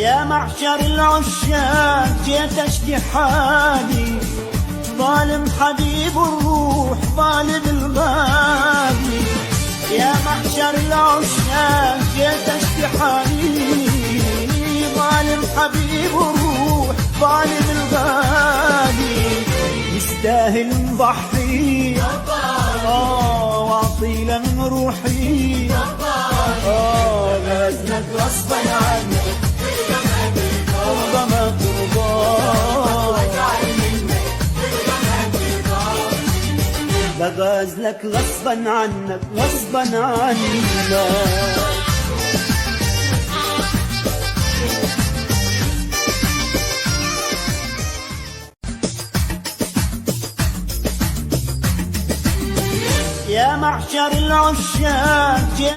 يا معشر العشاق جيت اشكي حالي، ظالم حبيب الروح ظالم الغالي. يا معشر العشاق جيت اشكي حالي، ظالم حبيب الروح ظالم الغالي. يستاهل نضحي واعطي له من روحي، غزلك غصبا عني ترضى ما ترضى، بغازلك غصبا عنك غصبا عنك. يا معشر العشاق